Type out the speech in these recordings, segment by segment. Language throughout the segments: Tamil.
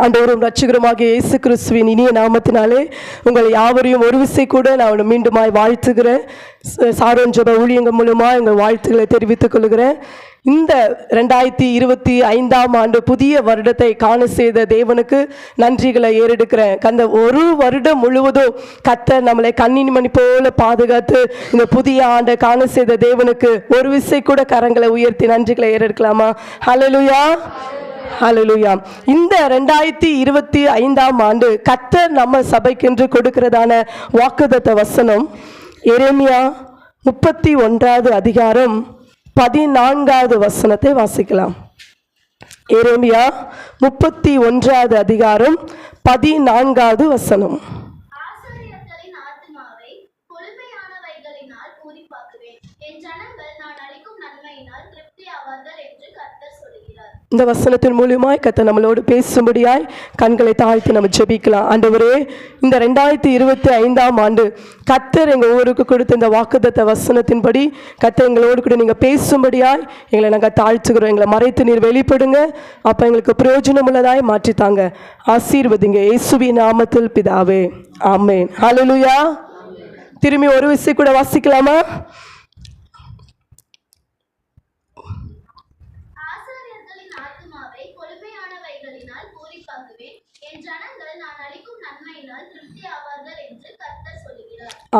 ஆண்டவரும் ரட்சகருமாகிய இயேசு கிறிஸ்துவின் இனிய நாமத்தினாலே உங்கள் யாவரையும் ஒரு விசை கூட நான் மீண்டுமாய் வாழ்த்துகிறேன். சாரோன் ஜெப ஊழியங்கள் மூலமாக உங்கள் வாழ்த்துக்களை தெரிவித்துக் கொள்கிறேன். இந்த 2025ஆம் ஆண்டு புதிய வருடத்தை காண செய்த தேவனுக்கு நன்றிகளை ஏறெடுக்கிறேன். அந்த ஒரு வருடம் முழுவதும் கர்த்தர் நம்மளை கண்ணின் மணி போல பாதுகாத்து இந்த புதிய ஆண்டை காண செய்த தேவனுக்கு ஒரு விசை கூட கரங்களை உயர்த்தி நன்றிகளை ஏறெடுக்கலாமா? ஹல்லேலூயா, ஹல்லேலூயா. இந்த 2025ஆம் ஆண்டு கர்த்தர் நம்ம சபைக்கென்று கொடுக்கிறதான வாக்குத்தத்த வசனம் எரேமியா 31வது அதிகாரம் 14வது வசனத்தை வாசிக்கலாம். எரேமியா 31வது அதிகாரம் 14வது வசனம். இந்த வசனத்தின் மூலியமாய் கர்த்தர் நம்மளோடு பேசும்படியாய் கண்களை தாழ்த்தி நம்ம ஜெபிக்கலாம். ஆண்டவரே, இந்த 2025ஆம் ஆண்டு கர்த்தர் எங்கள் ஊருக்கு கொடுத்த இந்த வாக்குத்தத்த வசனத்தின்படி கர்த்தர் எங்களோடு கூட நீங்கள் பேசும்படியாய் எங்களை நாங்கள் தாழ்த்துக்கிறோம். எங்களை மறைத்து நீர் வெளிப்படுங்க. அப்போ எங்களுக்கு பிரயோஜனம் உள்ளதாய் மாற்றித்தாங்க. ஆசீர்வதிங்க இயேசுவின் நாமத்தில் பிதாவே, ஆமென். ஹல்லேலூயா. திரும்பி ஒரு விஷயம் கூட வாசிக்கலாமா?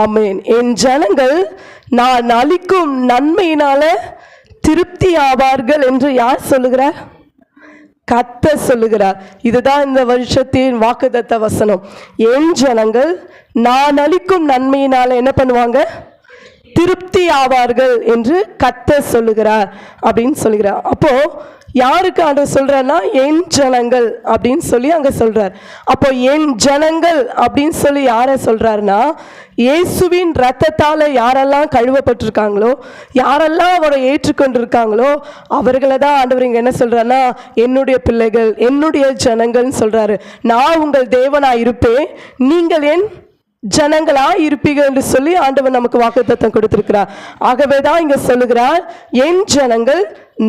ஆமென். என் ஜனங்கள் நான் அளிக்கும் நன்மையினால திருப்தி ஆவார்கள் என்று யார் சொல்லுகிறார்? கர்த்தர் சொல்லுகிறார். இதுதான் இந்த வருஷத்தின் வாக்குத்தத்த வசனம். என் ஜனங்கள் நான் அளிக்கும் நன்மையினால என்ன பண்ணுவாங்க? திருப்தி ஆவார்கள் என்று கர்த்தர் சொல்லுகிறார் அப்படின்னு சொல்லுகிறார். அப்போ யாருக்கு ஆண்டவர் சொல்றாருன்னா என் ஜனங்கள் அப்படின்னு சொல்லி அங்க சொல்றார். அப்போ என் ஜனங்கள் அப்படின்னு சொல்லி யாரை சொல்றாருன்னா இயேசுவின் இரத்தத்தால யாரெல்லாம் கழுவப்பட்டிருக்காங்களோ, யாரெல்லாம் அவரை ஏற்றுக்கொண்டிருக்காங்களோ அவர்களை தான் ஆண்டவர் இங்க என்ன சொல்றாருன்னா என்னுடைய பிள்ளைகள், என்னுடைய ஜனங்கள்னு சொல்றாரு. நான் உங்கள் தேவனாய் இருப்பேன், நீங்கள் என் ஜனங்களா இருப்பீர்கள் என்று சொல்லி ஆண்டவர் நமக்கு வாக்குத்தத்தம் கொடுத்திருக்கிறார். ஆகவே தான் இங்க சொல்லுகிறார் என் ஜனங்கள்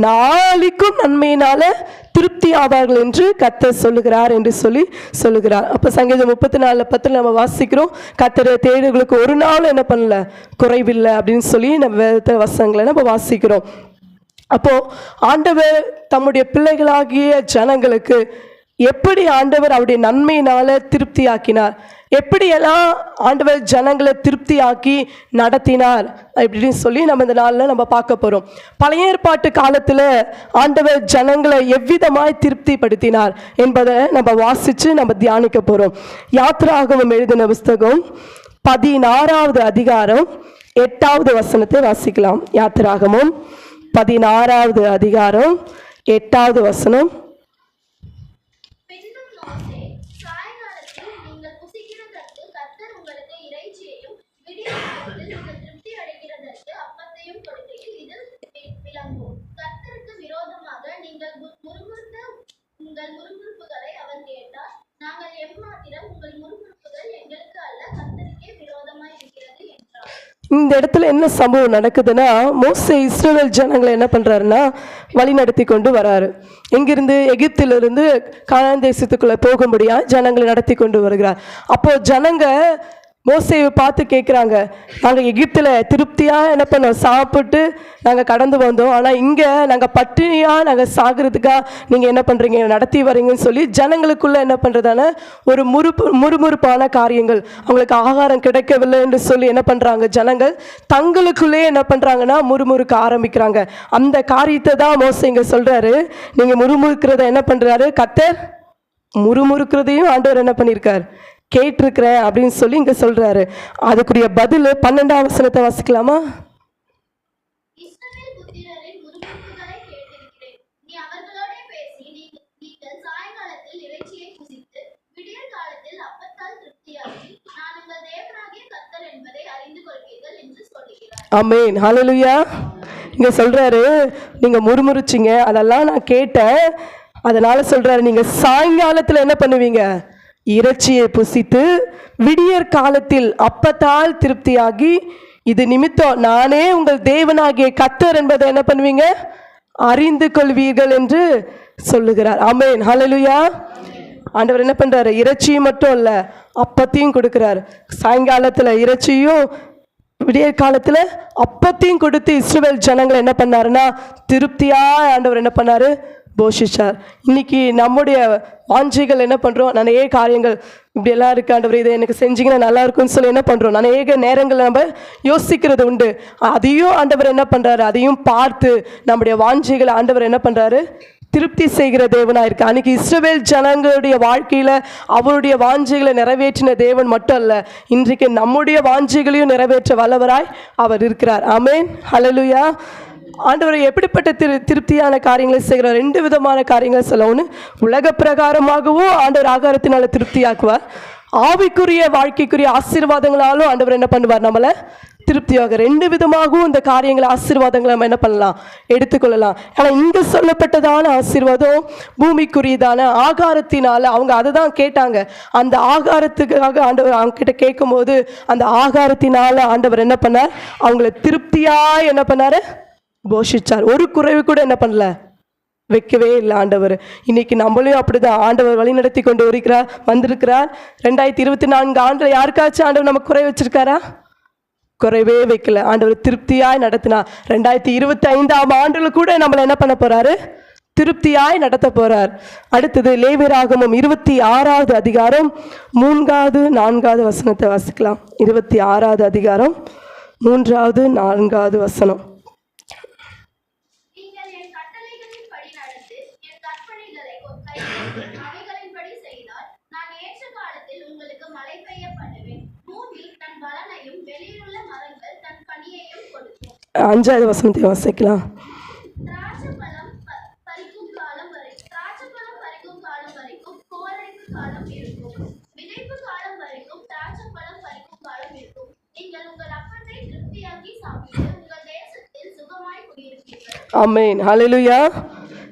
நாளிக்கும் நன்மையினால திருப்தி ஆவார்கள் என்று கர்த்தர் சொல்லுகிறார் என்று சொல்லி சொல்லுகிறார். அப்ப சங்கீதம் 34:10 நம்ம வாசிக்கிறோம், கர்த்தரை தேடுகளுக்கு ஒரு நாள் என்ன பண்ணல குறைவில்லை அப்படின்னு சொல்லி நம்ம வேத வசனங்களை நம்ம வாசிக்கிறோம். அப்போ ஆண்டவர் தம்முடைய பிள்ளைகளாகிய ஜனங்களுக்கு எப்படி ஆண்டவர் அவருடைய நன்மையினால திருப்தி ஆக்கினார், எப்படியெல்லாம் ஆண்டவர் ஜனங்களை திருப்தி ஆக்கி நடத்தினார் அப்படின்னு சொல்லி நம்ம இந்த நாளில் நம்ம பார்க்க போகிறோம். பழைய ஏற்பாட்டு காலத்தில் ஆண்டவர் ஜனங்களை எவ்விதமாய் திருப்திப்படுத்தினார் என்பதை நம்ம வாசித்து நம்ம தியானிக்க போகிறோம். யாத்திராகமம் எழுதின புஸ்தகம் 16வது அதிகாரம் 8வது வசனத்தை வாசிக்கலாம். யாத்திராகமம் 16வது அதிகாரம் 8வது வசனம். இந்த இடத்துல என்ன சம்பவம் நடக்குதுன்னா, மோசே இஸ்ரவேல் ஜனங்களை என்ன பண்றாருன்னா வழி நடத்தி கொண்டு வராரு. எங்கிருந்து? எகிப்திலிருந்து கானான் தேசத்துக்குள்ள போகும்படியா ஜனங்களை நடத்தி கொண்டு வருகிறார். அப்போ ஜனங்க மோசேவை பார்த்து கேட்குறாங்க, நாங்கள் எகிப்தில் திருப்தியாக என்ன பண்ணோம், சாப்பிட்டு நாங்கள் கடந்து வந்தோம், ஆனால் இங்கே நாங்கள் பட்டினியாக நாங்கள் சாகிறதுக்காக நீங்கள் என்ன பண்ணுறீங்க, நடத்தி வரீங்கன்னு சொல்லி ஜனங்களுக்குள்ளே என்ன பண்ணுறதான ஒரு முறுமுறுப்பான காரியங்கள், அவங்களுக்கு ஆகாரம் கிடைக்கவில்லை என்று சொல்லி என்ன பண்ணுறாங்க ஜனங்கள் தங்களுக்குள்ளே என்ன பண்ணுறாங்கன்னா முறுமுறுக்க ஆரம்பிக்கிறாங்க. அந்த காரியத்தை தான் மோசே இங்கே சொல்கிறாரு. நீங்கள் முறுமுறுக்கிறத என்ன பண்ணுறாரு கர்த்தர், முறுமுறுக்கிறதையும் ஆண்டவர் என்ன பண்ணியிருக்கார் கேட்டிருக்கிறேன் அப்படின்னு சொல்லி இங்க சொல்றாரு. அதுக்குரிய பதில் 12வது வசனத்தை வாசிக்கலாமா? ஆமென், ஹல்லேலூயா. இங்க சொல்றாரு நீங்க முறுமுறுச்சிங்க, அதெல்லாம் நான் கேட்டேன், அதனால சொல்றாரு நீங்க சாயங்காலத்துல என்ன பண்ணுவீங்க, இறைச்சியை புசித்து விடியற் காலத்தில் அப்பத்தால் திருப்தியாகி இது நிமித்தம் நானே உங்கள் தேவனாகிய கர்த்தர் என்பதை என்ன பண்ணுவீங்க, அறிந்து கொள்வீர்கள் என்று சொல்லுகிறார். ஆமென், ஹல்லேலூயா. ஆண்டவர் என்ன பண்ணுறாரு, இறைச்சியும் மட்டும் இல்லை அப்பத்தையும் கொடுக்குறாரு. சாயங்காலத்தில் இறைச்சியும் விடிய காலத்தில் அப்பத்தையும் கொடுத்து இஸ்ரவேல் ஜனங்களை என்ன பண்ணாருன்னா திருப்தியாக ஆண்டவர் என்ன பண்ணார், போஷிச்சார். இன்னைக்கு நம்முடைய வாஞ்சைகள் என்ன பண்ணுறோம், நிறைய காரியங்கள் இப்படியெல்லாம் இருக்கு ஆண்டவர், இதை எனக்கு செஞ்சிங்கன்னா நல்லா இருக்கும்னு சொல்லி என்ன பண்ணுறோம், நிறைய நேரங்கள் நம்ம யோசிக்கிறது உண்டு. அதையும் ஆண்டவர் என்ன பண்ணுறாரு, அதையும் பார்த்து நம்முடைய வாஞ்சைகளை ஆண்டவர் என்ன பண்ணுறாரு, திருப்தி செய்கிற தேவனாக இருக்கு. அன்னைக்கு இஸ்ரவேல் ஜனங்களுடைய வாழ்க்கையில் அவருடைய வாஞ்சைகளை நிறைவேற்றின தேவன் மட்டும் அல்ல, இன்றைக்கு நம்முடைய வாஞ்சைகளையும் நிறைவேற்ற வல்லவராய் அவர் இருக்கிறார். ஆமென், ஹல்லேலூயா. ஆண்டவர் எப்படிப்பட்ட திருப்தியான காரியங்களை செய்கிறார், 2 விதமான காரியங்களை சொல்ல. ஒன்று, உலக பிரகாரமாகவும் ஆண்டவர் ஆகாரத்தினால திருப்தியாக்குவார். ஆவிக்குரிய வாழ்க்கைக்குரிய ஆசீர்வாதங்களாலும் ஆண்டவர் என்ன பண்ணுவார், நம்மளை திருப்தியாக. 2 விதமாகவும் இந்த காரியங்களை ஆசீர்வாதங்களை நம்ம என்ன பண்ணலாம், எடுத்துக்கொள்ளலாம். ஆனால் இங்கே சொல்லப்பட்டதான ஆசீர்வாதம் பூமிக்குரியதான ஆகாரத்தினால. அவங்க அதை தான் கேட்டாங்க. அந்த ஆகாரத்துக்காக ஆண்டவர் அவங்க கிட்ட கேட்கும் போது அந்த ஆகாரத்தினால ஆண்டவர் என்ன பண்ணார், அவங்கள திருப்தியாக என்ன பண்ணார், போஷிச்சார். ஒரு குறைவு கூட என்ன பண்ணல, வைக்கவே இல்லை ஆண்டவர். இன்னைக்கு நம்மளையும் அப்படிதான் ஆண்டவர் வழி நடத்தி கொண்டு வந்திருக்கிறார். 2024 ஆண்டு யாருக்காச்சும் ஆண்டவர் நம்ம குறை வச்சிருக்காரா? குறைவே வைக்கல. ஆண்டவர் திருப்தியாய் நடத்தினா. 2025 ஆண்டுல கூட நம்மளை என்ன பண்ண போறாரு, திருப்தியாய் நடத்த போறார். அடுத்தது லேவியராகமம் 26வது அதிகாரம் 3வது 4வது வசனத்தை வாசிக்கலாம். 26வது அதிகாரம் 3வது 4வது வசனம். அஞ்சாவது வசனத்தை வாசிக்கலாம். ஆமென், ஹல்லேலூயா.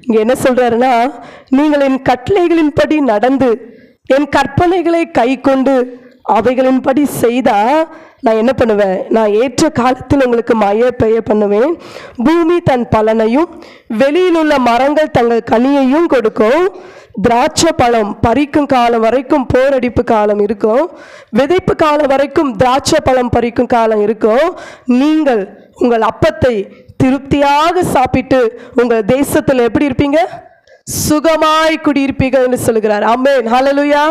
இங்க என்ன சொல்றாருன்னா, நீங்கள் என் கட்டளைகளின்படி நடந்து என் கற்பனைகளை கை கொண்டு அவைகளின்படி செய்தா நான் என்ன பண்ணுவேன், நான் ஏற்ற காலத்தில் உங்களுக்கு மழை பெய்ய பண்ணுவேன். பூமி தன் பலனையும் வெளியில் உள்ள மரங்கள் தங்கள் கனியையும் கொடுக்கும். திராட்சை பழம் பறிக்கும் காலம் வரைக்கும் போரடிப்பு காலம் இருக்கும். விதைப்பு காலம் வரைக்கும் திராட்சை பழம் பறிக்கும் காலம் இருக்கும். நீங்கள் உங்கள் அப்பத்தை திருப்தியாக சாப்பிட்டு உங்கள் தேசத்தில் எப்படி இருப்பீங்க, சுகமாய் குடியிருப்பீர்கள் என்று சொல்லுகிறார். ஆமென், ஹல்லேலூயா.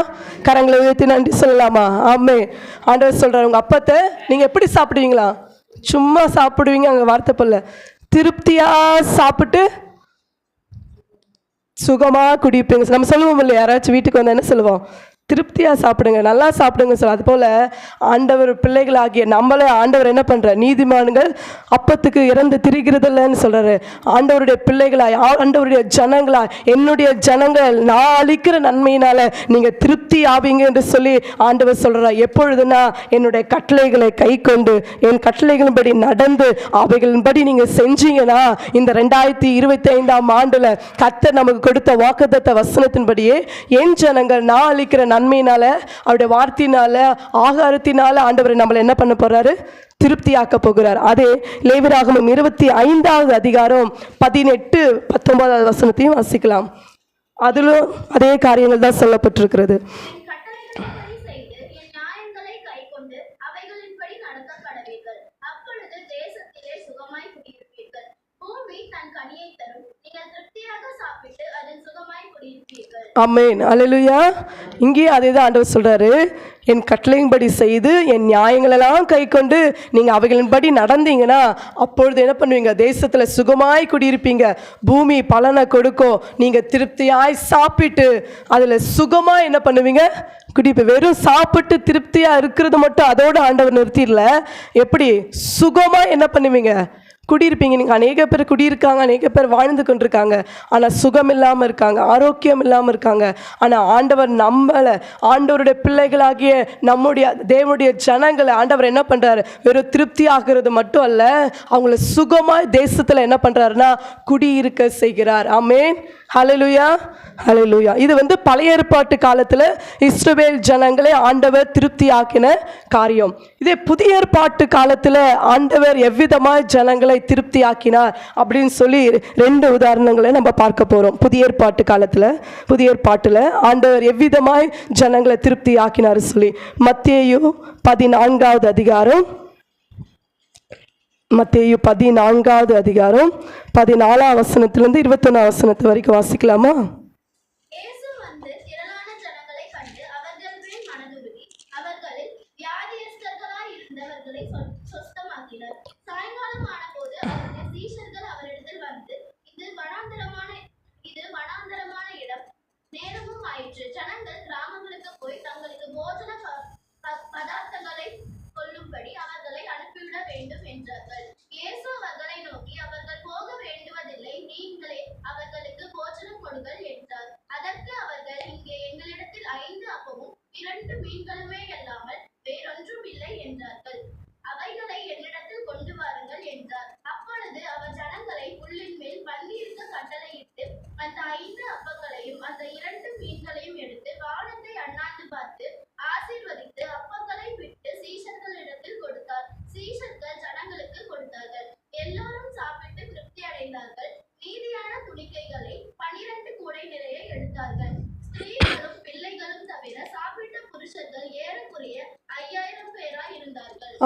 கரங்களை உயர்த்தி நன்றி சொல்லலாமா? ஆமென். ஆண்டவர் சொல்றார், உங்க அப்பத்தை நீங்க எப்படி சாப்பிடுவீங்களா? சும்மா சாப்பிடுவீங்க, அங்க வார்த்தை போல திருப்தியா சாப்பிட்டு சுகமா குடியிருப்பீங்க. நம்ம சொல்லுவோம் இல்லையா, யாராச்சும் வீட்டுக்கு வந்தா என்ன சொல்லுவோம், திருப்தியாக சாப்பிடுங்க, நல்லா சாப்பிடுங்க சொல்ல. அதுபோல் ஆண்டவர் பிள்ளைகளாகிய நம்மளே ஆண்டவர் என்ன பண்ணுறார், நீதிமான்கள் அப்பத்துக்கு இறந்து திரிகிறதில்லன்னு சொல்கிறாரு. ஆண்டவருடைய பிள்ளைகளாய், ஆண்டவருடைய ஜனங்களாய், என்னுடைய ஜனங்கள் நான் அளிக்கிற நன்மையினால் நீங்கள் திருப்தி ஆவீங்க என்று சொல்லி ஆண்டவர் சொல்கிறார். எப்பொழுதுனா என்னுடைய கட்டளைகளை கை கொண்டு என் கட்டளைகளின்படி நடந்து அவைகளின்படி நீங்கள் செஞ்சீங்கன்னா இந்த 2025 ஆண்டில் கர்த்தர் நமக்கு கொடுத்த வாக்குத்தத்த வசனத்தின்படியே என் ஜனங்கள் நான் அளிக்கிற நன்மையினால அவருடைய வார்த்தையினால ஆகாரத்தினால ஆண்டவர் நம்மளை என்ன பண்ண போறாரு, திருப்தியாக்க போகிறார். அதே லேவியராகமம் 25வது அதிகாரம் 18-19 வசனத்தையும் வாசிக்கலாம். அதிலும் அதே காரியங்கள் தான் சொல்லப்பட்டிருக்கிறது. ஆமென், அல்லேலூயா. இங்கே அதே தான் ஆண்டவர் சொல்றாரு, என் கட்டளையின்படி செய்து என் நியாயங்களெல்லாம் கை கொண்டு நீங்கள் அவைகளின்படி நடந்தீங்கன்னா அப்பொழுது என்ன பண்ணுவீங்க, தேசத்தில் சுகமாய் குடியிருப்பீங்க. பூமி பலனை கொடுக்கும். நீங்கள் திருப்தியாய் சாப்பிட்டு அதில் சுகமாக என்ன பண்ணுவீங்க, குடிப்பு. வெறும் சாப்பிட்டு திருப்தியாக இருக்கிறது மட்டும் அதோட ஆண்டவர் நிறுத்திடல. எப்படி சுகமாக என்ன பண்ணுவீங்க, குடியிருப்பீங்க. நீங்கள் அநேக பேர் குடியிருக்காங்க, அநேக பேர் வாழ்ந்து கொண்டிருக்காங்க, ஆனால் சுகம் இல்லாமல் இருக்காங்க, ஆரோக்கியம் இல்லாமல் இருக்காங்க. ஆனால் ஆண்டவர் நம்மளை, ஆண்டவருடைய பிள்ளைகளாகிய நம்முடைய தேவனுடைய ஜனங்களை ஆண்டவர் என்ன பண்ணுறாரு, வெறும் திருப்தி ஆகிறது மட்டும் அல்ல, அவங்கள சுகமாக தேசத்தில் என்ன பண்ணுறாருன்னா குடியிருக்க செய்கிறார். ஆமென், ஹல்லேலூயா, ஹல்லேலூயா. இது வந்து பழைய ஏற்பாட்டு காலத்தில் இஸ்ரவேல் ஜனங்களை ஆண்டவர் திருப்தி ஆக்கின காரியம். இதே புதிய ஏற்பாட்டு காலத்தில் ஆண்டவர் எவ்விதமாய் ஜனங்களை திருப்தி ஆக்கினார் அப்படின்னு சொல்லி 2 உதாரணங்களை நம்ம பார்க்க போகிறோம். புதிய ஏற்பாட்டில் ஆண்டவர் எவ்விதமாய் ஜனங்களை திருப்தி ஆக்கினார் சொல்லி மத்தேயு 14வது அதிகாரம், மத்தேயு 14வது அதிகாரம் 14ஆம் வசனத்திலிருந்து 21ஆம் வசனத்து வரைக்கும் வாசிக்கலாமா?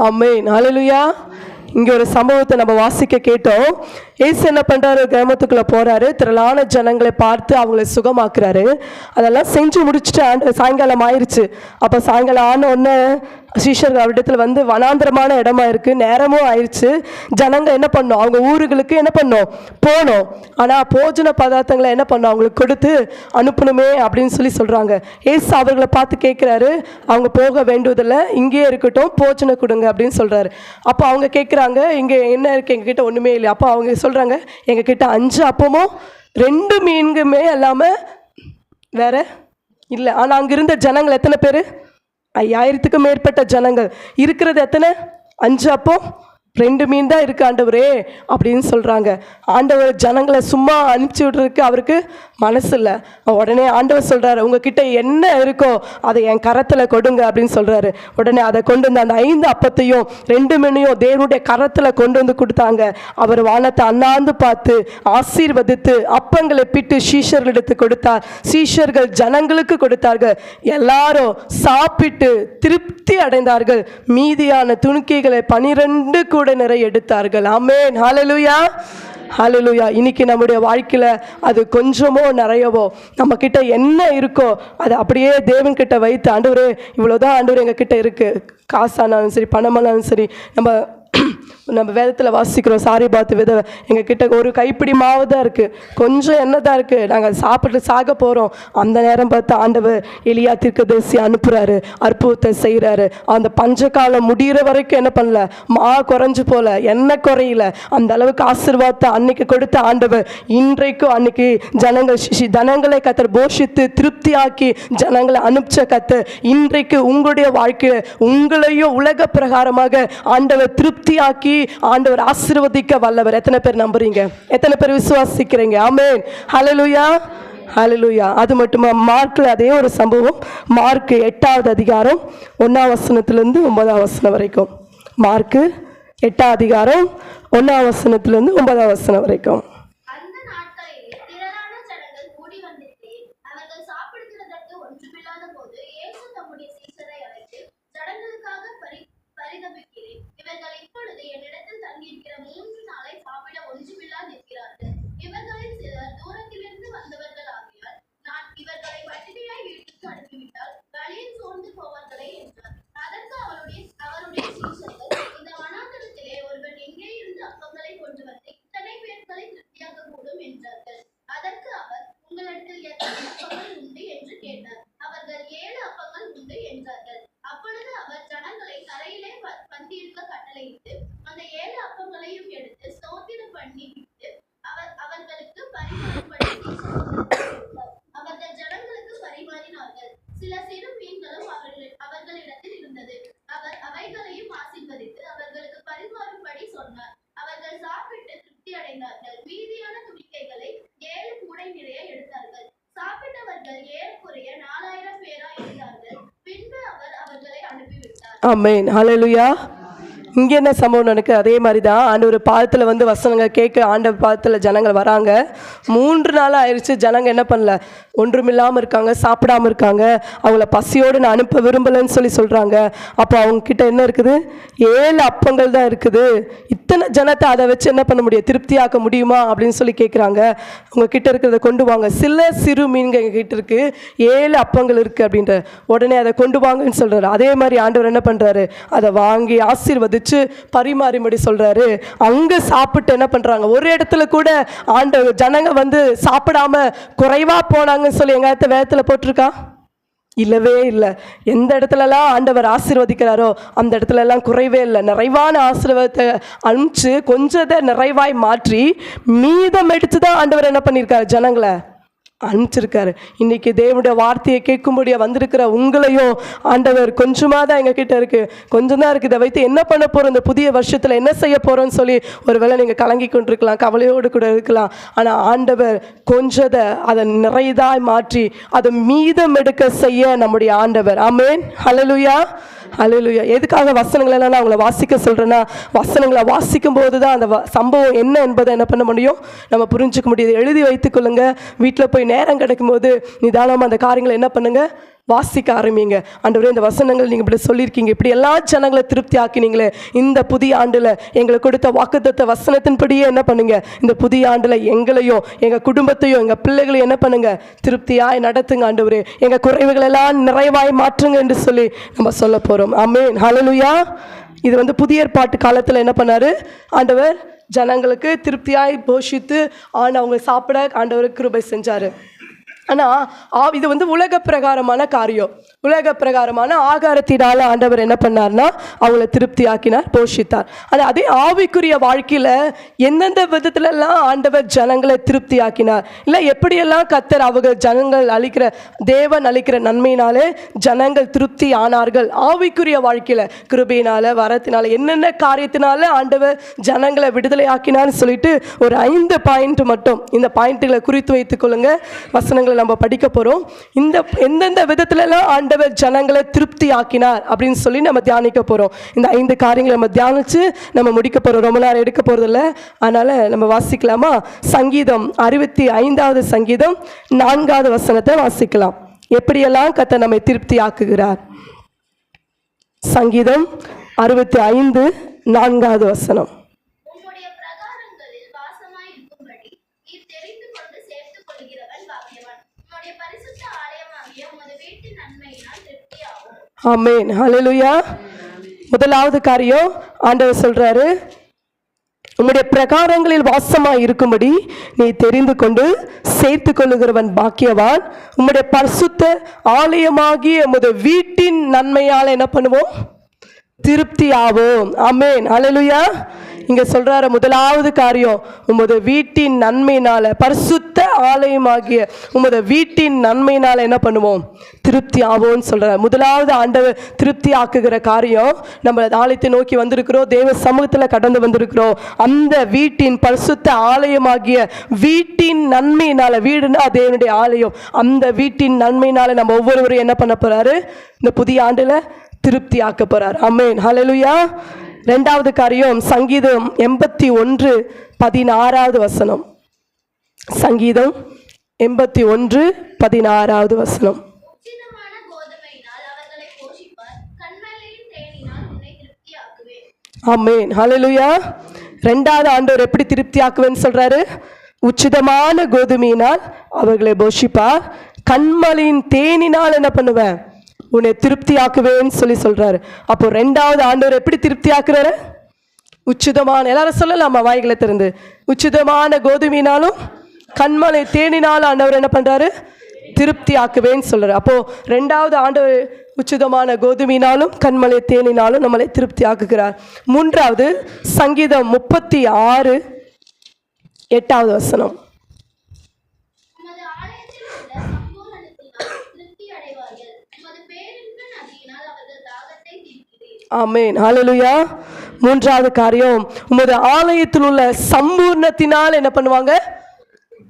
ஆமென், ஹல்லேலூயா. இங்கே ஒரு சம்பவத்தை நம்ம வாசிக்க கேட்டோம். ஏசு என்ன பண்ணுறாரு? கிராமத்துக்குள்ளே போகிறாரு, திரளான ஜனங்களை பார்த்து அவங்களை சுகமாக்குறாரு. அதெல்லாம் செஞ்சு முடிச்சுட்டு சாயங்காலம் ஆயிடுச்சு. அப்போ சாயங்காலம் ஆன உடனே சீஷர்கள் அவரிடத்தில் வந்து வனாந்திரமான இடமா இருக்குது, நேரமும் ஆயிடுச்சு. ஜனங்கள் என்ன பண்ணோம்? அவங்க ஊர்களுக்கு என்ன பண்ணோம்? போனோம். ஆனால் போஜன பதார்த்தங்களை என்ன பண்ணோம்? அவங்களுக்கு கொடுத்து அனுப்பணுமே அப்படின்னு சொல்கிறாங்க. ஏசு அவர்களை பார்த்து கேட்குறாரு, அவங்க போக வேண்டுவதில்லை, இங்கேயே இருக்கட்டும், போஜனை கொடுங்க அப்படின்னு சொல்கிறாரு. அப்போ அவங்க கேட்குறாங்க, இங்கே என்ன இருக்குது? எங்ககிட்ட ஒன்றுமே இல்லை. அப்போ அவங்க சொல்கிறாங்க, எங்ககிட்ட 5 அப்பமும் 2 மீன்குமே இல்லாமல் வேற இல்லை. ஆனால் அங்கே இருந்த ஜனங்கள் எத்தனை பேர்? 5000க்கும் மேற்பட்ட ஜனங்கள். இருக்கிறது எத்தனை? 5 அப்பம் 2 மீன் தான் இருக்குது ஆண்டவரே அப்படின்னு சொல்கிறாங்க. ஆண்டவர் ஜனங்களை சும்மா அனுப்பிச்சி விட்றதுக்கு அவருக்கு மனசு இல்லை. உடனே ஆண்டவர் சொல்கிறாரு, உங்ககிட்ட என்ன இருக்கோ அதை என் கரத்தில் கொடுங்க அப்படின்னு சொல்கிறாரு. உடனே அதை கொண்டு வந்து அந்த 5 அப்பத்தையும் 2 மீனையும் தேவனுடைய கரத்தில் கொண்டு வந்து கொடுத்தாங்க. அவர் வானத்தை அண்ணாந்து பார்த்து ஆசீர்வதித்து அப்பங்களை பிட்டு சீஷர்களிடத்து கொடுத்தார். சீஷர்கள் ஜனங்களுக்கு கொடுத்தார்கள். எல்லாரும் சாப்பிட்டு திருப்தி அடைந்தார்கள். மீதியான துணிக்கைகளை 12 கூட நிறைய எடுத்தார்கள். ஆமென், ஹல்லேலூயா, ஹல்லேலூயா. இன்னைக்கு நம்முடைய வாழ்க்கையில் அது கொஞ்சமோ நிறையவோ நம்ம கிட்ட என்ன இருக்கோ அதை அப்படியே தேவன் கிட்ட வைத்து, ஆண்டவரே இவ்வளோதான் ஆண்டவர் எங்கள் கிட்ட இருக்குது, காசானாலும் சரி பணமானாலும் சரி. நம்ம வேதத்தில் வாசிக்கிறோம், சாரிபாத் விதவை எங்ககிட்ட ஒரு கைப்பிடி மாவு தான் இருக்குது, கொஞ்சம் எண்ணெய் தான் இருக்குது, நாங்கள் சாப்பிட்டு சாக போகிறோம். அந்த நேரம் பார்த்து ஆண்டவர் எலியா தீர்க்கதரிசி அனுப்புகிறாரு, அற்புதத்தை செய்கிறாரு. அந்த பஞ்சகாலம் முடிகிற வரைக்கும் என்ன பண்ணல? மா குறைஞ்சு போல, எண்ணெய் குறையில. அந்த அளவுக்கு ஆசீர்வாதத்தை அன்னைக்கு கொடுத்த ஆண்டவர் இன்றைக்கும் அன்னைக்கு ஜனங்களை கத்தர் போஷித்து திருப்தியாக்கி ஜனங்களை அனுப்பிச்ச கத்தர் இன்றைக்கு உங்களுடைய வாழ்க்கையை உங்களையும் உலக பிரகாரமாக ஆண்டவர் திருப்தியாக்கி ஆண்டவர் ஆசீர்வதிக்க வல்லவர். எத்தனை பேர் நம்புறீங்க? எத்தனை பேர் விசுவாசிக்கிறீங்க? ஆமென், ஹல்லேலூயா, ஹல்லேலூயா. அது மட்டுமா, மார்க்கில் அதே ஒரு சம்பவம். மார்க் 8வது அதிகாரம் 1ஆம் வசனத்திலிருந்து 9ஆம் வசனம் வரைக்கும். மார்க் 8ஆம் அதிகாரம் 1ஆம் வசனத்திலிருந்து 9ஆம் வசனம் வரைக்கும். ஆமென். ஹல்லேலூயா. இங்கே என்ன சம்பவம் நடக்கு? அதே மாதிரி தான் ஆண்டவர் பாதத்தில் வந்து வசனங்கள் கேட்க ஆண்டவர் பாதத்தில் ஜனங்கள் வராங்க. 3 நாள் ஆயிடுச்சு. ஜனங்கள் என்ன பண்ணல, ஒன்றுமில்லாமல் இருக்காங்க, சாப்பிடாமல் இருக்காங்க. அவங்கள பசியோடு நான் அனுப்ப விரும்பலைன்னு சொல்கிறாங்க. அப்போ அவங்க கிட்ட என்ன இருக்குது? 7 அப்பங்கள் தான் இருக்குது. இத்தனை ஜனத்தை அதை வச்சு என்ன பண்ண முடியும்? திருப்தியாக்க முடியுமா அப்படின்னு சொல்லி கேட்குறாங்க. உங்கள் கிட்ட இருக்கிறத கொண்டு வாங்க. சில சிறு மீன்கள் எங்கள் கிட்ட இருக்குது, 7 அப்பங்கள் இருக்குது அப்படின்ற உடனே அதை கொண்டு வாங்கன்னு சொல்கிறாரு. அதே மாதிரி ஆண்டவர் என்ன பண்ணுறாரு? அதை வாங்கி ஆசீர்வதிச்சு பரிமாறிமடி சொல்றாரு. அங்க சாப்பிட்டு என்ன பண்றாங்க? ஒரு இடத்துல கூட ஆண்டவர் ஜனங்க வந்து சாப்பிடாம குறைவா போனாங்கன்னு சொல்லி எங்க வேதத்துல போட்டிருக்கா? இல்லவே இல்லை. எந்த இடத்துலலாம் ஆண்டவர் ஆசீர்வதிக்கிறாரோ அந்த இடத்துல எல்லாம் குறைவே இல்லை. நிறைவான ஆசீர்வாதத்தை அனுப்பிச்சு கொஞ்சத்தை நிறைவாய் மாற்றி மீதம் எடுத்து தான் ஆண்டவர் என்ன பண்ணியிருக்காரு? ஜனங்களை அனுப்பிச்சிருக்காரு. இன்னைக்கு தேவனுடைய வார்த்தையை கேட்கும்படியா வந்திருக்கிற உங்களையும் ஆண்டவர் கொஞ்சமாக தான் எங்ககிட்ட இருக்கு, கொஞ்சம் தான் இருக்குது, இதை வைத்து என்ன பண்ண போகிறோம், இந்த புதிய வருஷத்தில் என்ன செய்ய போகிறோன்னு சொல்லி ஒருவேளை நீங்கள் கலங்கி கொண்டிருக்கலாம், கவலையோடு கூட இருக்கலாம். ஆனால் ஆண்டவர் கொஞ்சத்தை அதை நிறைதாய் மாற்றி அதை மீதம் எடுக்க செய்ய நம்முடைய ஆண்டவர். ஆமென். ஹல்லேலூயா. ஹல்லேலூயா. எதுக்காக வசனங்கள் எல்லாம் நான் அவங்கள வாசிக்க சொல்கிறேன்னா, வசனங்களை வாசிக்கும் போது தான் அந்த சம்பவம் என்ன என்பதை என்ன பண்ண முடியும், நம்ம புரிஞ்சுக்க முடியுது. எழுதி வைத்துக்கொள்ளுங்க. வீட்டில் போய் நேரம் கிடைக்கும்போது நிதானமாக அந்த காரியங்களை என்ன பண்ணுங்க, வாசிக்க ஆரம்பிங்க. ஆண்டவரே, இந்த வசனங்கள் நீங்கள் இப்படி சொல்லியிருக்கீங்க, இப்படி எல்லா ஜனங்களை திருப்தி ஆக்கினீங்களே, இந்த புதிய ஆண்டில் எங்களுக்கு கொடுத்த வாக்குத்தத்த வசனத்தின்படியே என்ன பண்ணுங்க, இந்த புதிய ஆண்டில் எங்களையும் எங்கள் குடும்பத்தையும் எங்கள் பிள்ளைகளையும் என்ன பண்ணுங்க, திருப்தியாய் நடத்துங்க ஆண்டவரே, எங்கள் குறைவுகள் எல்லாம் நிறைவாய் மாற்றுங்க என்று சொல்லி நம்ம சொல்ல போகிறோம். ஆமென். ஹல்லேலூயா. இது வந்து புதிய ஏற்பாட்டு காலத்தில் என்ன பண்ணார் ஆண்டவர்? ஜனங்களுக்கு திருப்தியாய் போஷித்து அவங்க சாப்பிட ஆண்டவர் கிருபை செஞ்சார். ஆனால் இது வந்து உலக பிரகாரமான காரியம். உலக பிரகாரமான ஆகாரத்தினால ஆண்டவர் என்ன பண்ணார்னா அவங்கள திருப்தி ஆக்கினார், போஷித்தார். ஆனால் அதே ஆவிக்குரிய வாழ்க்கையில் எந்தெந்த விதத்துலலாம் ஆண்டவர் ஜனங்களை திருப்தி ஆக்கினார், இல்லை எப்படியெல்லாம் கர்த்தர் அவங்க ஜனங்கள் அளிக்கிற தேவன் அளிக்கிற நன்மையினாலே ஜனங்கள் திருப்தி ஆனார்கள். ஆவிக்குரிய வாழ்க்கையில் கிருபையினால வரத்தினால என்னென்ன காரியத்தினால ஆண்டவர் ஜனங்களை விடுதலை ஆக்கினான்னு சொல்லிட்டு ஒரு 5 பாயிண்ட் மட்டும் இந்த பாயிண்ட்டுகளை குறித்து வைத்துக் கொள்ளுங்க. வசனங்களை நம்ம படிக்க போகிறோம். இந்த எந்தெந்த விதத்துலலாம் ஆண்டவர் ஜனங்களை திருப்தி ஆக்கினார் அப்படின்னு சொல்லி நம்ம தியானிக்க போகிறோம். இந்த 5 காரியங்களை நம்ம தியானிச்சு நம்ம முடிக்க போகிறோம். ரொம்ப நேரம் எடுக்க போகிறதில்ல, அதனால் நம்ம வாசிக்கலாமா? சங்கீதம் 65வது சங்கீதம் 4வது வசனத்தை வாசிக்கலாம். எப்படியெல்லாம் கர்த்தர் நம்மை திருப்தி ஆக்குகிறார். சங்கீதம் 65 4வது வசனம். ஆமென். ஹல்லேலூயா. முதலாவது காரியம் ஆண்டவர் சொல்றாரு, உம்முடைய பிரகாரங்களில் வாசமாய் இருக்கும்படி நீ தெரிந்து கொண்டு சேர்த்து கொள்ளுகிறவன் பாக்கியவான். உம்முடைய பரிசுத்த ஆலயமாகிய உமது வீட்டின் நன்மையால் என்ன பண்ணுவோம்? திருப்தி ஆவோம். ஆமென். ஹல்லேலூயா. இங்க சொல்றாரு முதலாவது காரியம், உமது வீட்டின் நன்மையினால, பரிசுத்த ஆலயமாகிய உமது வீட்டின் நன்மையினால என்ன பண்ணுவோம்? திருப்தி ஆவோம்னு சொல்றாரு. முதலாவது ஆண்டவர் திருப்தி ஆக்குகிற காரியம், நம்ம ஆலயத்தை நோக்கி வந்திருக்கிறோம், தேவ சமூகத்தில் கடந்து வந்திருக்கிறோம். அந்த வீட்டின் பரிசுத்த ஆலயமாகிய வீட்டின் நன்மையினால, வீடுனா தேவனுடைய ஆலயம், அந்த வீட்டின் நன்மையினால நம்ம ஒவ்வொருவரும் என்ன பண்ண போறாரு? இந்த புதிய ஆண்டுல திருப்தி ஆக்க போறார். ஆமென். ஹல்லேலூயா. 2வது காரியம் சங்கீதம் 81 16வது வசனம். சங்கீதம் 81 16வது வசனம். ஆமென். ஹல்லேலூயா. 2வது ஆண்டவர் எப்படி திருப்தி ஆக்குவேன்னு சொல்றாரு? உச்சிதமான கோதுமையினால் அவர்களை போஷிப்பார், கண்மலையின் தேனினால் என்ன பண்ணுவேன்? உன்னை திருப்தி ஆக்குவேன்னு சொல்லி சொல்றாரு. அப்போ 2வது ஆண்டவர் எப்படி திருப்தி ஆக்குறாரு? உச்சிதமான, எல்லாரும் சொல்லலாமா வாய்களை திறந்து? உச்சிதமான கோதுமையினாலும் கண்மலை தேனினாலும் ஆண்டவர் என்ன பண்றாரு? திருப்தி ஆக்குவேன்னு சொல்றாரு. அப்போ 2வது ஆண்டவர் உச்சிதமான கோதுமையினாலும் கண்மலை தேனினாலும் நம்மளை திருப்தி ஆக்குகிறார். 3வது சங்கீதம் 36 8வது வசனம். ஆமென். ஹல்லேலூயா. 3வது காரியம், உமது ஆலயத்தில் உள்ள சம்பூர்ணத்தினால் என்ன பண்ணுவாங்க?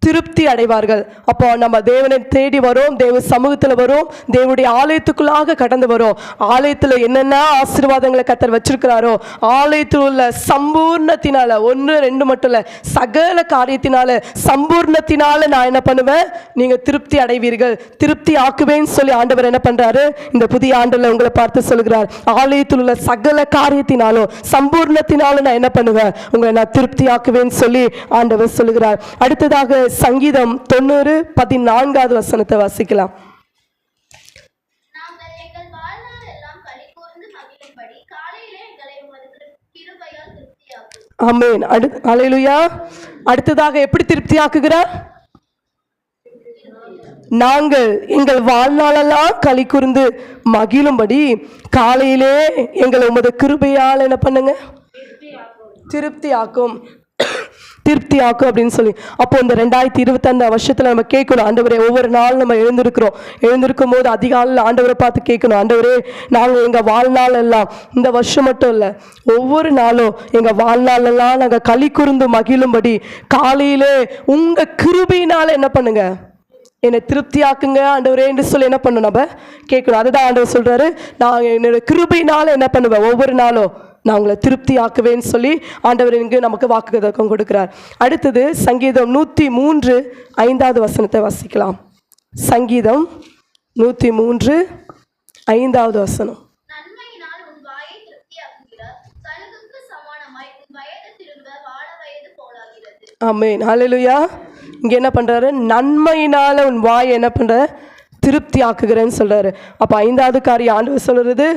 திருப்தி அடைவார்கள். அப்போ நம்ம தேவனை தேடி வரோம், தேவ சமூகத்தில் வரோம், தேவனுடைய ஆலயத்துக்குள்ளாக கடந்து வரோம். ஆலயத்தில் என்னென்ன ஆசீர்வாதங்களை கர்த்தர் வச்சிருக்கிறாரோ, ஆலயத்தில் உள்ள சம்பூர்ணத்தினால, 1 2 மட்டும் இல்லை, சகல காரியத்தினால சம்பூர்ணத்தினால நான் என்ன பண்ணுவேன், நீங்கள் திருப்தி அடைவீர்கள், திருப்தி ஆக்குவேன்னு சொல்லி ஆண்டவர் என்ன பண்ணுறாரு, இந்த புதிய ஆண்டில் உங்களை பார்த்து சொல்கிறார். ஆலயத்தில் உள்ள சகல காரியத்தினாலும் சம்பூர்ணத்தினாலும் நான் என்ன பண்ணுவேன், உங்களை நான் திருப்தி ஆக்குவேன்னு சொல்லி ஆண்டவர் சொல்லுகிறார். அடுத்ததாக சங்கீதம் 90:14 வசனத்தை வாசிக்கலாம். ஆமென். அல்லேலூயா. அடுத்ததாக எப்படி திருப்தி ஆக்குகிறார், நாங்கள் எங்கள் வாழ்நாளெல்லாம் களி கூர்ந்து மகிழும்படி காலையிலே எங்களை உமது கிருபையால் என்ன பண்ணுங்க, திருப்தி ஆக்கும், திருப்தி ஆக்கும் அப்படின்னு சொல்லி. அப்போ இந்த 2025 வருஷத்துல நம்ம கேட்கணும், ஆண்டவரே ஒவ்வொரு நாள் நம்ம எழுந்திருக்கும் போது அதிகாலையில் ஆண்டவரை பார்த்து கேட்கணும், ஆண்டவரே நாங்கள் எங்கள் வாழ்நாள் எல்லாம், இந்த வருஷம் மட்டும் இல்லை ஒவ்வொரு நாளும் எங்கள் வாழ்நாள் எல்லாம் நாங்கள் களி கூர்ந்து மகிழும்படி காலையிலே உங்கள் கிருபையினால் என்ன பண்ணுங்க, என்னை திருப்தியாக்குங்க ஆண்டவரே என்று சொல்லி என்ன பண்ணணும், நம்ம கேட்கணும். அதுதான் ஆண்டவர் சொல்றாரு, நான் என்னோட கிருபையினால என்ன பண்ணுவேன், ஒவ்வொரு நாளும் நான் உங்களை திருப்தி ஆக்குவேன்னு சொல்லி ஆண்டவர் இங்கு நமக்கு வாக்குத்தத்தம் கொடுக்கிறார். அடுத்தது சங்கீதம் 103:5 வசனத்தை வாசிக்கலாம். சங்கீதம் 103:5 வசனம். ஆமென். ஹல்லேலூயா. இங்க என்ன பண்றாரு, நன்மையினால உன் வாய் என்ன பண்ற, திருப்தி ஆக்குகிறேன்னு சொல்றாரு. அப்ப 5வது காரியம் ஆண்டவர் சொல்றது,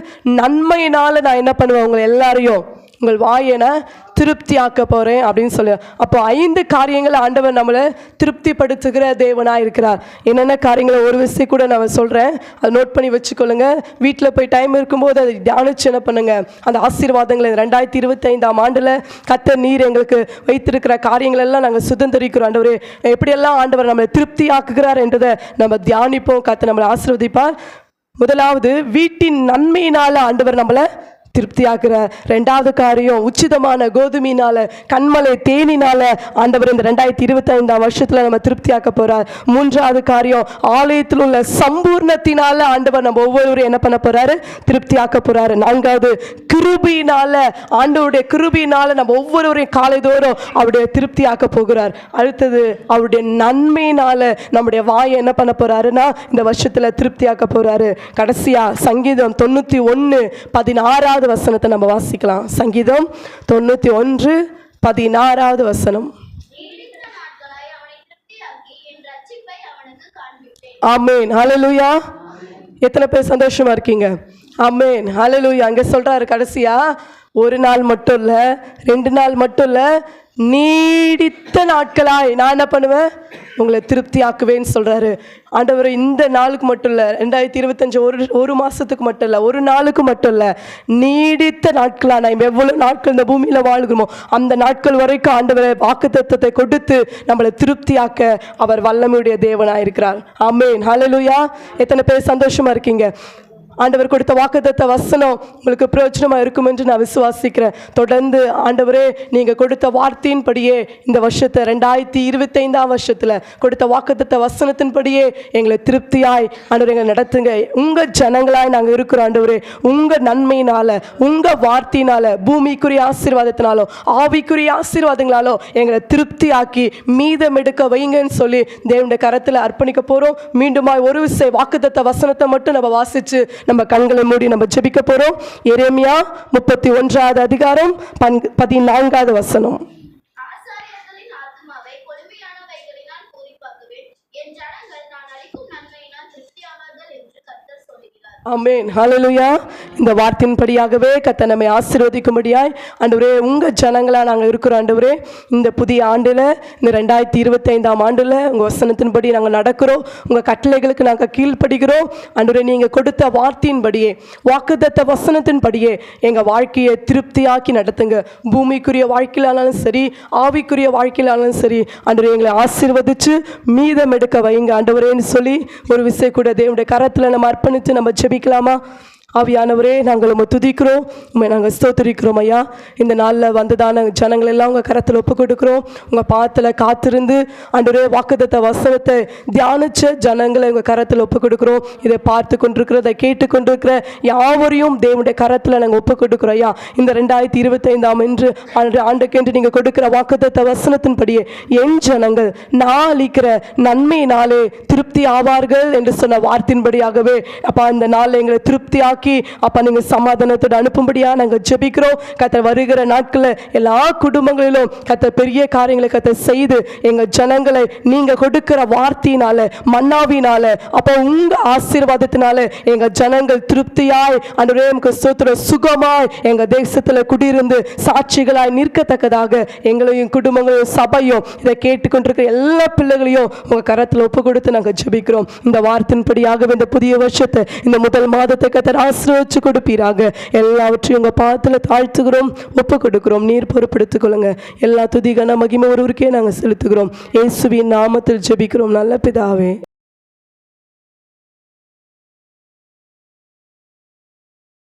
நன்மையினால நான் என்ன பண்ணுவேன், உங்களை எல்லாரையும் உங்கள் வாயனை திருப்தி ஆக்க போகிறேன் அப்படின்னு சொல்லி. அப்போ 5 காரியங்களை ஆண்டவர் நம்மளை திருப்திப்படுத்துகிற தேவனாக இருக்கிறார். என்னென்ன காரியங்களை ஒரு விஷயம் கூட நான் சொல்கிறேன், அதை நோட் பண்ணி வச்சுக்கொள்ளுங்க. வீட்டில் போய் டைம் இருக்கும்போது அதை தியானிச்சு என்ன பண்ணுங்க, அந்த ஆசீர்வாதங்களை 2025 ஆண்டில் கர்த்தர் நீர் எங்களுக்கு வைத்திருக்கிற காரியங்கள் எல்லாம் நாங்கள் சுதந்திரிக்கிறோம். ஆண்டவர் எப்படியெல்லாம் ஆண்டவர் நம்மளை திருப்தி ஆக்குகிறார் என்றதை நம்ம தியானிப்போம். கர்த்தர் நம்மளை ஆசீர்வதிப்பார். முதலாவது, வீட்டின் நன்மையினால ஆண்டவர் நம்மளை திருப்தியாக்குற. 2வது காரியம், உச்சிதமான கோதுமையினால, கண்மலை தேனினால ஆண்டவர் இந்த 2025 வருஷத்துல நம்ம திருப்தியாக்க போறார். 3வது காரியம், ஆலயத்தில் உள்ள சம்பூர்ணத்தினால ஆண்டவர் நம்ம ஒவ்வொருவரும் என்ன பண்ண போறாரு, திருப்தியாக்க போறாரு. 4வது, கிருபையினால, ஆண்டவருடைய கிருபையினால நம்ம ஒவ்வொருவரையும் காலைதோறும் அவருடைய திருப்தியாக்க போகிறார். அடுத்தது, அவருடைய நன்மையினால நம்முடைய வாயை என்ன பண்ண போறாருன்னா இந்த வருஷத்துல திருப்தியாக்க போறாரு. கடைசியா சங்கீதம் 91:16 வசனத்தை நம்ம வாசிக்கலாம். சங்கீதம் 91:16 வசனம். ஆமென். ஹல்லேலூயா. எத்தனை பேர் சந்தோஷமா இருக்கீங்க? ஆமென். ஹல்லேலூயா. அங்க சொல்றாரு கடைசியா, ஒரு நாள் மட்டும் இல்ல, 2 நாள் மட்டும் இல்ல, நீடித்த நாட்களாய் நான் என்ன பண்ணுவேன், உங்களை திருப்தி ஆக்குவேன்னு சொல்றாரு ஆண்டவர். இந்த நாளுக்கு மட்டும் இல்லை, 2025 ஒரு மாசத்துக்கு மட்டும் இல்லை, ஒரு நாளுக்கு மட்டும் இல்லை, நீடித்த நாட்களா நாம் எவ்வளவு நாட்கள் இந்த பூமியில வாழ்கிறோமோ அந்த நாட்கள் வரைக்கும் ஆண்டவரை வாக்குத்தத்தத்தை கொடுத்து நம்மளை திருப்தியாக்க அவர் வல்லமையுடைய தேவனாக இருக்கிறார். ஆமென். ஹல்லேலூயா. எத்தனை பேர் சந்தோஷமா இருக்கீங்க? ஆண்டவர் கொடுத்த வாக்குத்தத்த வசனம் உங்களுக்கு பிரயோஜனமாக இருக்கும் என்று நான் விசுவாசிக்கிறேன். தொடர்ந்து ஆண்டவரே நீங்கள் கொடுத்த வார்த்தையின்படியே இந்த வருஷத்தை 2025 வருஷத்தில் கொடுத்த வாக்குத்தத்த வசனத்தின்படியே எங்களை திருப்தியாய் ஆண்டவர் எங்களை நடத்துங்க. உங்கள் ஜனங்களாய் நாங்கள் இருக்கிறோம் ஆண்டவரே. உங்கள் நன்மையினால, உங்கள் வார்த்தையினால, பூமிக்குரிய ஆசீர்வாதத்தினாலோ ஆவிக்குரிய ஆசீர்வாதங்களாலோ எங்களை திருப்தியாக்கி மீதம் எடுக்க வைங்கன்னு சொல்லி தேவனுடைய கரத்தில் அர்ப்பணிக்க போகிறோம். மீண்டுமாய் ஒரு விஷயம் வாக்குத்தத்த வசனத்தை மட்டும் நம்ம வாசித்து நம்ம கண்களை மூடி நம்ம ஜெபிக்க போறோம். எரேமியா 31வது அதிகாரம் 14வது வசனம். ஆமென். ஹல்லேலூயா. இந்த வார்த்தையின்படியாகவே கர்த்தர் நம்மை ஆசீர்வதிக்கும்படியாய் ஆண்டவரே உங்கள் ஜனங்களாக நாங்கள் இருக்கிறோம் ஆண்டவரே. இந்த புதிய ஆண்டில், இந்த 2025 ஆண்டில் உங்கள் வசனத்தின்படி நாங்கள் நடக்கிறோம். உங்கள் கட்டளைகளுக்கு நாங்கள் கீழ்ப்படுகிறோம் ஆண்டவரே. நீங்கள் கொடுத்த வார்த்தையின்படியே, வாக்குத்தத்த வசனத்தின்படியே எங்கள் வாழ்க்கையை திருப்தியாக்கி நடத்துங்க. பூமிக்குரிய வாழ்க்கையிலானாலும் சரி, ஆவிக்குரிய வாழ்க்கையிலானாலும் சரி ஆண்டவரே எங்களை ஆசீர்வதித்து மீதம் எடுக்க வைங்க ஆண்டவரேன்னு சொல்லி ஒரு விஷயம் கூட தேவனுடைய கரத்தில் நம்ம அர்ப்பணித்து நம்ம ஜெபிக்கலாமா? ஆவியானவரே, நாங்கள் உம்மை துதிக்கிறோம், உம்மை நாங்கள் ஸ்தோத்திரிக்கிறோம் ஐயா. இந்த நாளில் வந்ததான ஜனங்கள் எல்லாம் உங்கள் கரத்தில் ஒப்பு கொடுக்குறோம். உங்கள் பாத்தில் காத்திருந்து ஆண்டவரே வாக்குத்தத்த வசனத்தை தியானிச்ச ஜனங்களை உங்கள் கரத்தில் ஒப்பு கொடுக்குறோம். இதை பார்த்து கொண்டிருக்கிறத கேட்டு கொண்டிருக்கிற யாவரையும் தேவனுடைய கரத்தில் நாங்கள் ஒப்பு கொடுக்குறோம் ஐயா. இந்த 2025 என்று ஆண்டுக்கென்று நீங்கள் கொடுக்கிற வாக்குத்தத்த வசனத்தின்படியே என் ஜனங்கள் நான் அளிக்கிற நன்மையினாலே திருப்தி ஆவார்கள் என்று சொன்ன வார்த்தையின்படியாகவே அப்பா இந்த நாளில் எங்களை திருப்தியாக அப்பா நீங்க சமாதானத்தோடு அனுப்பும்படியா நாங்கள் ஜெபிக்கிறோம். கர்த்தர் வருகிற நாட்களில் எல்லா குடும்பங்களிலும் கர்த்தர் பெரிய காரியங்களை கர்த்தர் செய்து எங்க ஜனங்களை நீங்க கொடுக்கிற வார்த்தையினால மன்னாவினால அப்ப உங்க ஆசீர்வாதத்தினால எங்க ஜனங்கள் திருப்தியாய் ஆண்டவரே உமக்கு ஸ்தோத்திரம் சுகமாய் எங்க தேசத்துல குடியிருந்து சாட்சிகளாய் நிற்கத்தக்கதாக எங்களையும் குடும்பங்களையும் சபையும் இதை கேட்டுக்கொண்டிருக்கிற எல்லா பிள்ளைகளையும் உங்க கரத்தில் ஒப்பு கொடுத்து நாங்கள் ஜெபிக்கிறோம். இந்த வார்த்தையின்படியாக இந்த புதிய வருஷத்தை இந்த முதல் மாதத்தை கர்த்தர் ஆசீர்வதிச்சு கொடுப்பீராக. எல்லாவற்றையும் உங்க பாதத்தில் தாழ்த்துகிறோம், ஒப்பு கொடுக்கிறோம். நீர் பொறுப்படுத்திக் கொள்ளுங்க. எல்லா துதி கன மகிமை ஒருவருக்கே நாங்கள் செலுத்துகிறோம். இயேசுவின் நாமத்தில் ஜெபிக்கிறோம் நல்ல பிதாவே.